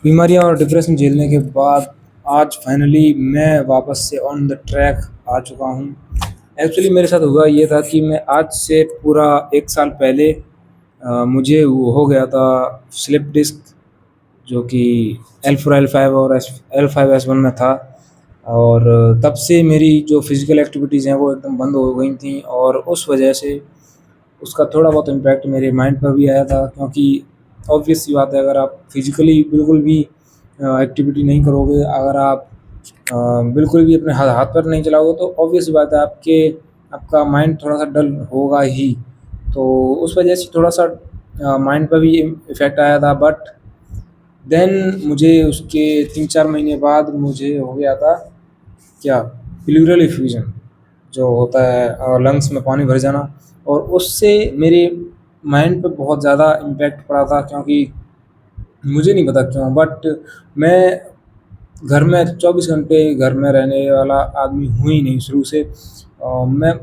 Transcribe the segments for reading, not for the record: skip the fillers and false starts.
बीमारियां और डिप्रेशन झेलने के बाद आज फाइनली मैं वापस से ऑन द ट्रैक आ चुका हूँ। एक्चुअली मेरे साथ हुआ ये था कि मैं आज से पूरा 1 साल पहले मुझे वो हो गया था स्लिप डिस्क, जो कि L4 L5 और L5S1 में था। और तब से मेरी जो फिज़िकल एक्टिविटीज़ हैं वो एकदम बंद हो गई थी, और उस वजह से उसका थोड़ा बहुत इम्पैक्ट मेरे माइंड पर भी आया था। क्योंकि ऑब्वियस सी बात है, अगर आप फिज़िकली बिल्कुल भी एक्टिविटी नहीं करोगे, अगर आप बिल्कुल भी अपने हाथ पैर नहीं चलाओगे, तो ऑब्वियस सी बात है आपका माइंड थोड़ा-सा डल होगा ही। तो उस वजह से थोड़ा-सा माइंड पे भी इफ़ेक्ट आया था। बट देन मुझे उसके 3-4 महीने बाद मुझे हो गया था क्या, प्लूरल एफ्यूजन, जो होता है लंग्स में पानी भर जाना। और उससे मेरे माइंड पे बहुत ज़्यादा इम्पैक्ट पड़ा था, क्योंकि मुझे नहीं पता क्यों, बट मैं घर में 24 घंटे घर में रहने वाला आदमी हूँ ही नहीं शुरू से।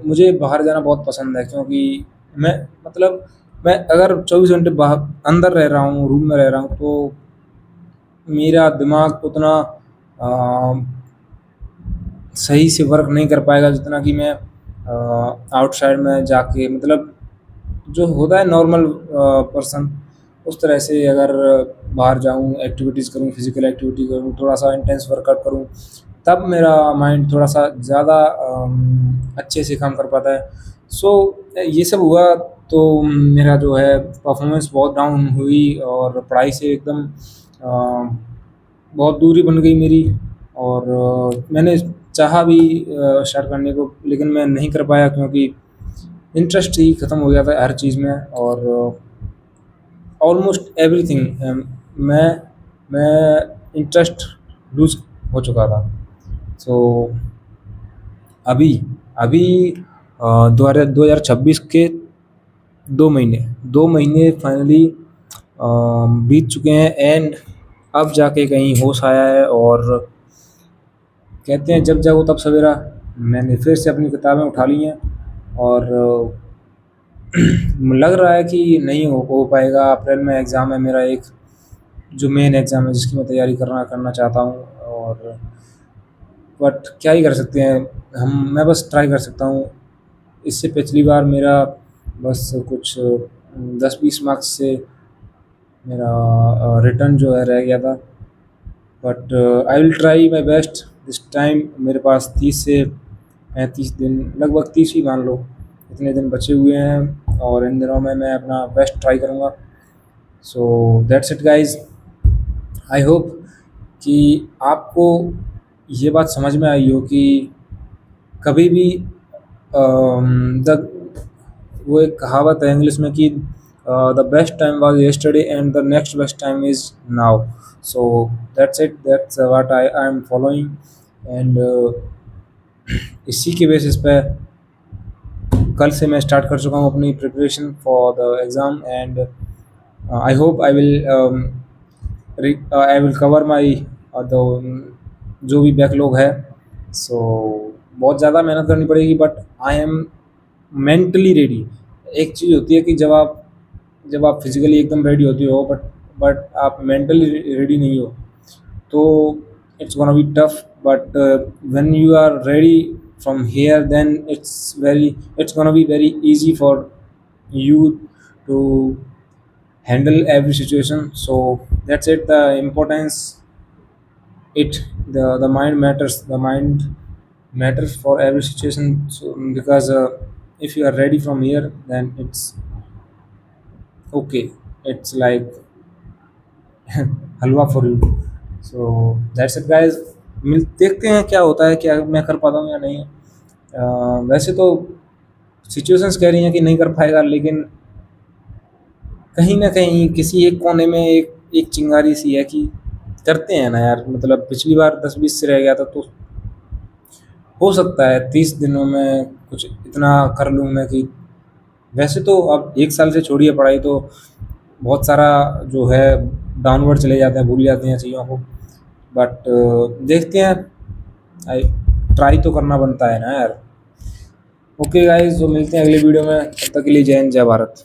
मुझे बाहर जाना बहुत पसंद है, क्योंकि मैं मतलब मैं अगर 24 घंटे बाहर अंदर रह रहा हूँ, रूम में रह रहा हूँ, तो मेरा दिमाग उतना अ, सही से वर्क नहीं कर पाएगा जितना कि मैं आउटसाइड में जाके, मतलब जो होता है नॉर्मल पर्सन, उस तरह से अगर बाहर जाऊँ, एक्टिविटीज़ करूँ, फिज़िकल एक्टिविटी करूँ, थोड़ा-सा इंटेंस वर्कआउट करूँ, तब मेरा माइंड थोड़ा-सा ज़्यादा अच्छे से काम कर पाता है। सो ये सब हुआ, तो मेरा जो है परफ़ॉर्मेंस बहुत डाउन हुई, और पढ़ाई से एकदम बहुत दूरी बन गई मेरी। और मैंने चाहा भी स्टार्ट करने को, लेकिन मैं नहीं कर पाया, क्योंकि इंटरेस्ट ही ख़त्म हो गया था हर चीज़ में। और ऑलमोस्ट एवरीथिंग मैं मैं इंटरेस्ट लूज़ हो चुका था। सो अभी अभी 2026 के 2 महीने फाइनली बीत चुके हैं, एंड अब जाके कहीं होश आया है। और कहते हैं जब जागो तब सवेरा, मैंने फिर से अपनी किताबें उठा ली हैं। और लग रहा है कि नहीं हो पाएगा। अप्रैल में एग्ज़ाम है मेरा एक, जो मेन एग्ज़ाम है जिसकी मैं तैयारी करना करना चाहता हूँ। और बट क्या ही कर सकते हैं मैं बस ट्राई कर सकता हूँ। इससे पिछली बार मेरा बस कुछ 10-20 मार्क्स से मेरा रिटर्न जो है रह गया था। But I will try my best this time. मेरे पास 30 से 35 दिन, लगभग 30 ही मान लो, इतने दिन बचे हुए हैं, और इन दिनों में मैं अपना बेस्ट ट्राई करूँगा। सो that's it guys. I hope कि आपको ये बात समझ में आई हो कि कभी भी द वो एक कहावत है इंग्लिश में कि the best time was yesterday and the next best time is now. So that's it, that's what I am following. And इसी के बेसिस पे कल से मैं स्टार्ट कर चुका हूँ अपनी preparation for the exam. And I hope I will cover my the जो भी बैकलॉग है। सो बहुत ज़्यादा मेहनत करनी पड़ेगी, but I am mentally ready. एक चीज़ होती है कि जब आप फिज़िकली एकदम रेडी होते हो, बट आप मेंटली रेडी नहीं हो, तो it's gonna be tough. But when you are ready from here, then it's gonna be very easy for you to handle every situation. So that's it, the importance, the mind matters. The mind matters for every situation. So because if you are ready from here, then it's okay, it's like halwa for you. So that's it guys. मिल देखते हैं क्या होता है, क्या मैं कर पाता हूँ या नहीं। वैसे तो सिचुएशंस कह रही हैं कि नहीं कर पाएगा, लेकिन कहीं ना कहीं किसी एक कोने में एक एक चिंगारी सी है कि करते हैं ना यार। मतलब पिछली बार 10-20 से रह गया था, तो हो सकता है 30 दिनों में कुछ इतना कर लूँ मैं कि वैसे तो अब 1 साल से छोड़िए पढ़ाई, तो बहुत सारा जो है डाउनवर्ड चले जाते हैं, भूल जाते हैं चीज़ों को। बट देखते हैं, आई ट्राई तो करना बनता है ना यार। ओके गाइस, तो मिलते हैं अगले वीडियो में, तब तक के लिए जय हिंद जय भारत।